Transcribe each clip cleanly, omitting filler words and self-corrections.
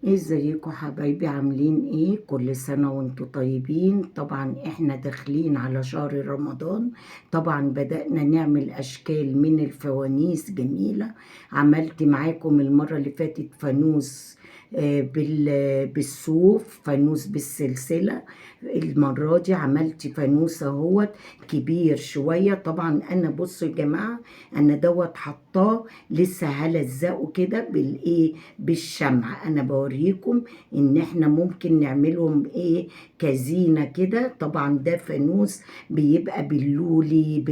ازيكم حبايبي؟ عاملين ايه؟ كل سنة وانتم طيبين. طبعا احنا داخلين على شهر رمضان. طبعا بدأنا نعمل اشكال من الفوانيس جميلة. عملت معاكم المرة اللي فاتت فانوس بالصوف، فانوس بالسلسلة. المرة دي عملت فانوس اهوت كبير شوية. طبعا انا بصوا يا جماعة، انا دوت حطاه لسه هلزقه كده بالايه، بالشمع. انا بوريكم ان احنا ممكن نعملهم ايه كزينة كده. طبعا ده فانوس بيبقى باللولي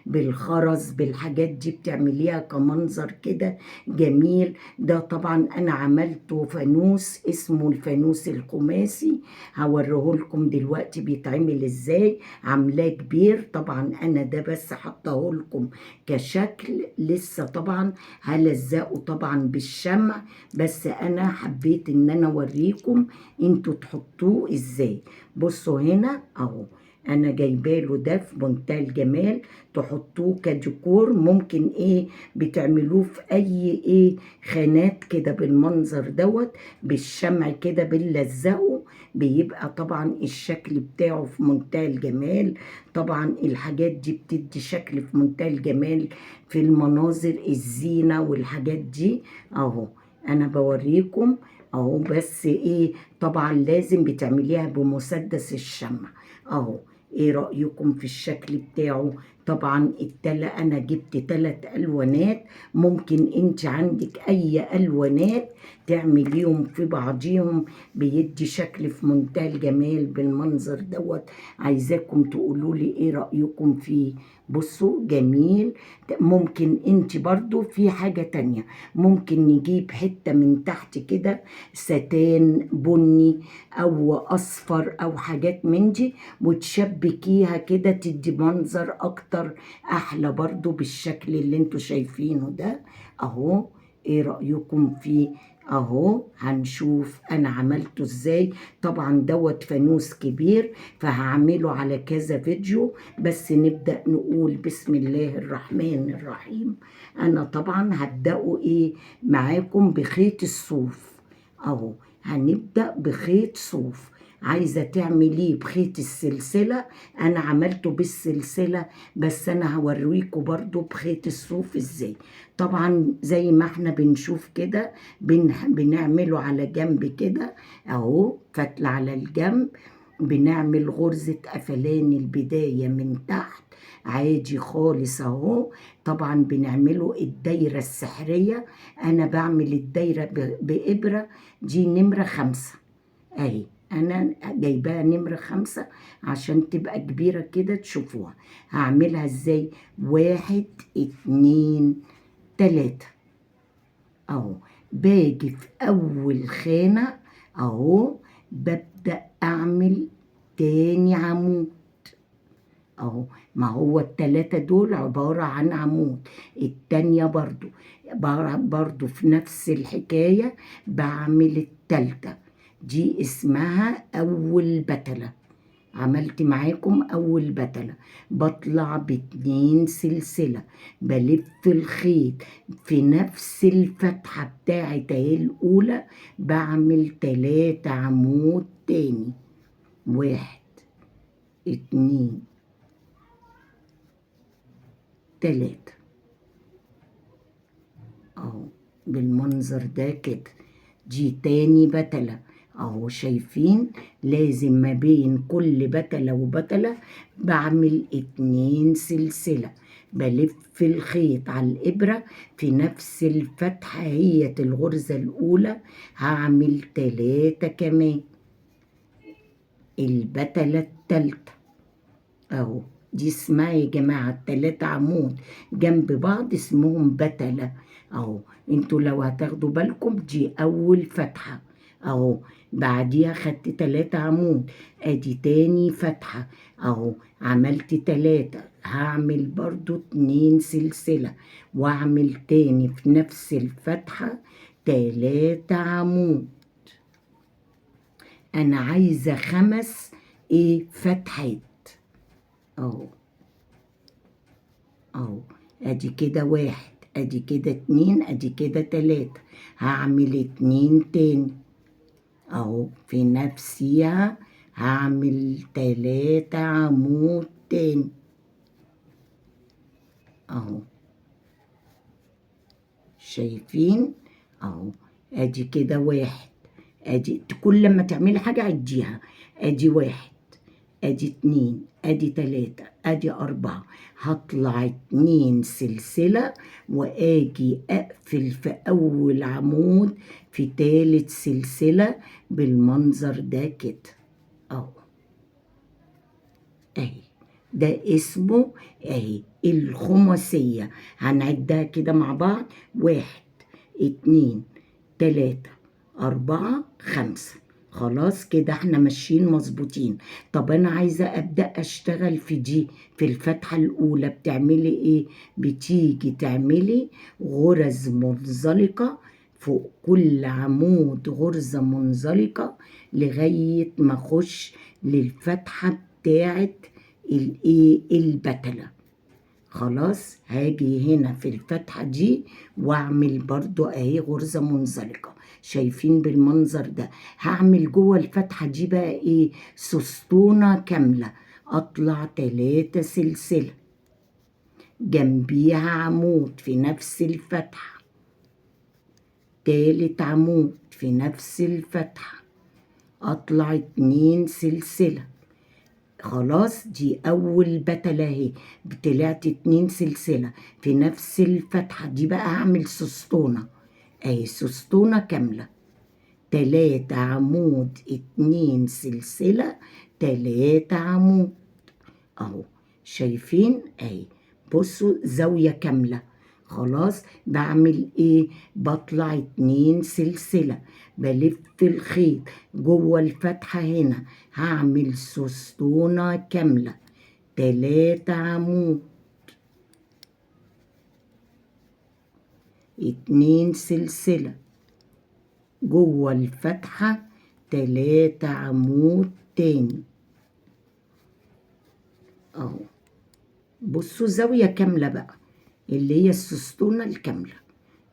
بالخرز، بالحاجات دي بتعمليها كمنظر كده جميل. ده طبعا انا عملته فانوس اسمه الفانوس الخماسي، هوريهولكم دلوقتي بيتعمل ازاي. عاملاه كبير. طبعا انا ده بس حطاه لكم كشكل، لسه طبعا هلزقه طبعا بالشمع، بس انا حبيت ان انا اوريكم انتوا تحطوه ازاي. بصوا هنا اهو، انا جايباله ده في منتهى الجمال. تحطوه كديكور، ممكن ايه بتعملوه في اي ايه خانات كده بالمنظر دوت، بالشمع كده بنلزقه، بيبقى طبعا الشكل بتاعه في منتهى الجمال. طبعا الحاجات دي بتدي شكل في منتهى الجمال في المناظر الزينة والحاجات دي اهو. انا بوريكم اهو، بس ايه طبعا لازم بتعمليها بمسدس الشمع اهو. ايه رأيكم في الشكل بتاعه؟ طبعا انا جبت 3 الوانات. ممكن انت عندك اي الوانات تعمليهم في بعضيهم، بيدي شكل في منتهى الجمال بالمنظر دوت. عايزاكم تقولوا لي ايه رأيكم فيه. بصوا جميل. ممكن انت برضو في حاجة تانية، ممكن نجيب حتة من تحت كده ستان بني او اصفر او حاجات من دي، وتشبكيها كده تدي منظر اكتر احلى برضو بالشكل اللي انتوا شايفينه ده اهو. ايه رأيكم فيه؟ اهو هنشوف انا عملته ازاي. طبعا دوت فانوس كبير، فهعمله على كذا فيديو، بس نبدأ نقول بسم الله الرحمن الرحيم. انا طبعا هبدأه ايه معاكم بخيط الصوف اهو. هنبدأ بخيط صوف. عايزة تعمليه بخيط السلسلة، انا عملته بالسلسلة، بس انا هوريكم برضو بخيط الصوف ازاي. طبعا زي ما احنا بنشوف كده، بنعمله على جنب كده اهو، فتلة على الجنب. بنعمل غرزة قفلان البداية من تحت عادي خالص اهو. طبعا بنعمله الدايرة السحرية. انا بعمل الدايرة بإبرة، دي نمرة 5 اهي. انا جايباها نمرة 5 عشان تبقى كبيرة كده تشوفوها. هعملها ازاي؟ 1 2 3 اهو. باجي في اول خانة اهو، ببدأ اعمل تاني عمود اهو. ما هو ال3 دول عبارة عن عمود. التانية برضو في نفس الحكاية، بعمل التالتة. دي اسمها اول بتلة. عملت معاكم اول بتلة، بطلع ب2 سلسلة، بلف الخيط في نفس الفتحة بتاعت اهي الاولى، بعمل 3 عمود تاني. 1 2 3 اهو، بالمنظر ده كده. دي تاني بتلة اهو. شايفين؟ لازم ما بين كل بتلة وبتلة بعمل 2 سلسلة، بلف الخيط على الإبرة في نفس الفتحة هي الغرزة الأولى، هعمل 3 كمان. البتلة التالتة اهو، دي اسمها يا جماعة ال3 عمود جنب بعض اسمهم بتلة اهو. انتوا لو هتاخدوا بالكم دي اول فتحة اهو، بعديها خدت 3 عمود، ادي تاني فتحة اهو، عملت 3. هعمل برضو 2 سلسلة، واعمل تاني في نفس الفتحة 3 عمود. انا عايزة 5 فتحات اهو. اهو ادي كده 1 ادي كده 2 ادي كده 3 هعمل 2 تاني اهو في نفسيها هعمل 3 عمود تاني اهو شايفين اهو ادي كده 1 ادي كل لما تعملي حاجة عديها ادي 1 ادي 2 ادي 3 ادي 4 هطلع 2 سلسلة واجي اقفل في اول عمود في تالت سلسلة بالمنظر ده كده اهو اهي ده اسمه اهي الخماسية هنعدها كده مع بعض 1 2 3 4 5 خلاص كده احنا ماشيين مظبوطين. طب انا عايزة ابدأ اشتغل في دي في الفتحة الاولى بتعملي ايه؟ بتيجي تعملي غرز منزلقة فوق كل عمود غرزة منزلقة لغاية ما اخش للفتحة بتاعت الايه البتلة. خلاص هاجي هنا في الفتحة دي واعمل برضو اهي غرزة منزلقة شايفين بالمنظر ده. هعمل جوه الفتحة دي بقى ايه؟ سستونة كاملة اطلع 3 سلسلة جنبيها عمود في نفس الفتحة تالت عمود في نفس الفتحة اطلع 2 سلسلة. خلاص دي اول بتلة اهي طلعت 2 سلسلة في نفس الفتحة دي بقى هعمل سستونة اهي سستونة كاملة 3 عمود 2 سلسلة 3 عمود اهو شايفين اهي بصوا زاوية كاملة. خلاص بعمل ايه؟ بطلع 2 سلسلة بلف الخيط جوه الفتحة هنا هعمل سستونة كاملة 3 عمود 2 سلسلة جوه الفتحة 3 عمود تاني اهو بصوا زاوية كاملة بقى اللي هي السستونة الكاملة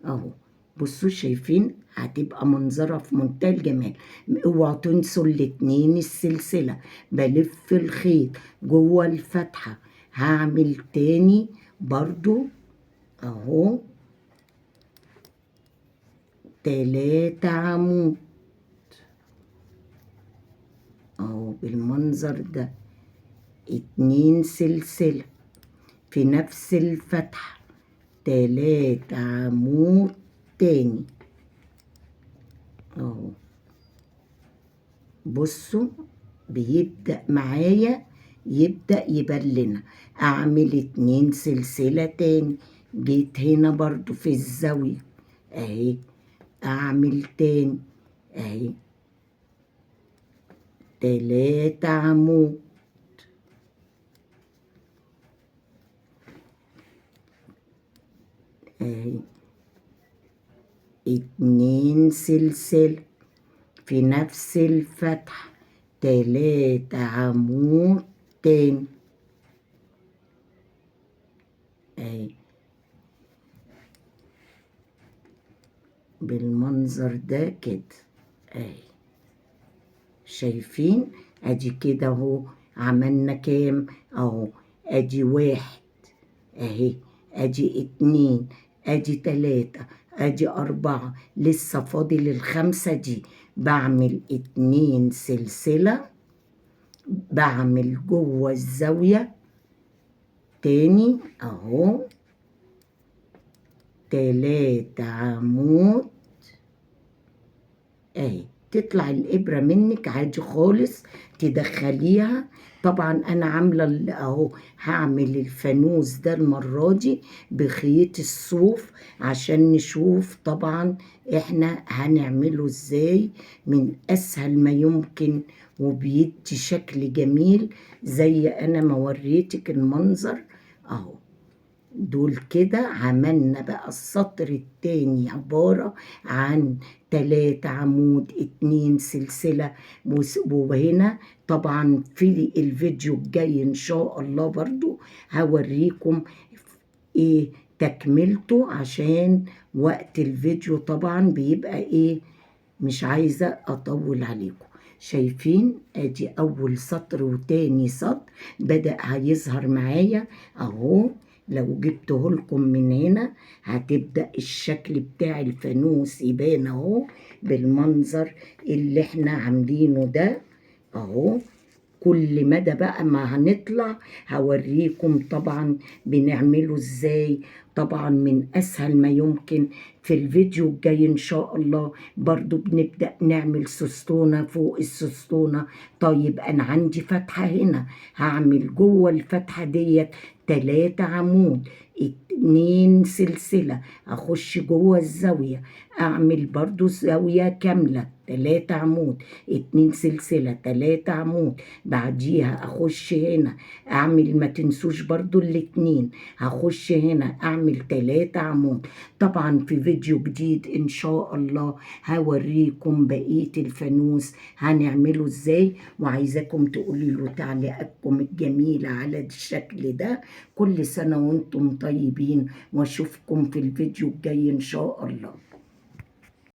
اهو بصوا شايفين هتبقى منظرها في منتهى الجمال. اوعوا تنسوا الاتنين السلسلة بلف الخيط جوه الفتحة هعمل تاني برضو اهو 3 عمود اهو بالمنظر ده 2 سلسلة في نفس الفتحة 3 عمود تاني اهو بصوا بيبدأ معايا يبدأ يبلنا اعمل 2 سلسلة تاني جيت هنا برضو في الزاوية اهي اعمل تاني اهي 3 عمود اهي 2 سلسلة في نفس الفتحة 3 عمود تاني اهي بالمنظر ده كده اهي شايفين ادي كده اهو عملنا كام اهو ادي 1 اهي ادي 2 ادي 3 ادي 4 لسه فاضل ال5 دي بعمل 2 سلسلة بعمل جوه الزاوية تاني اهو 3 عمود اهي تطلع الابره منك عادي خالص تدخليها. طبعا انا عامله اهو هعمل الفانوس ده المره دي بخيط الصوف عشان نشوف طبعا احنا هنعمله ازاي من اسهل ما يمكن وبيدي شكل جميل زي انا ما وريتك المنظر اهو. دول كده عملنا بقى السطر التاني عبارة عن 3 عمود 2 سلسلة وهنا طبعا في الفيديو الجاي ان شاء الله برضو هوريكم ايه تكملته عشان وقت الفيديو طبعا بيبقى ايه، مش عايزة اطول عليكم. شايفين ادي اول سطر وتاني سطر بدأ هيظهر معايا اهو. لو جبته لكم من هنا هتبدأ الشكل بتاع الفانوس يبان اهو بالمنظر اللي احنا عاملينه ده اهو. كل مدى بقى ما هنطلع هوريكم طبعا بنعمله ازاي، طبعا من اسهل ما يمكن. في الفيديو الجاي ان شاء الله برضو بنبدأ نعمل سستونة فوق السستونة. طيب انا عندي فتحة هنا، هعمل جوه الفتحة ديت 3 عمود 2 سلسلة، اخش جوه الزاوية اعمل برضو زاوية كاملة 3 عمود 2 سلسلة 3 عمود. بعديها اخش هنا اعمل، ما تنسوش برضو الاتنين، هخش هنا اعمل 3 عمود. طبعا في فيديو جديد ان شاء الله هوريكم بقية الفانوس هنعمله ازاي، وعايزاكم تقولي له تعليقاتكم الجميلة على الشكل ده. كل سنة وانتم طيبين، واشوفكم في الفيديو الجاي ان شاء الله.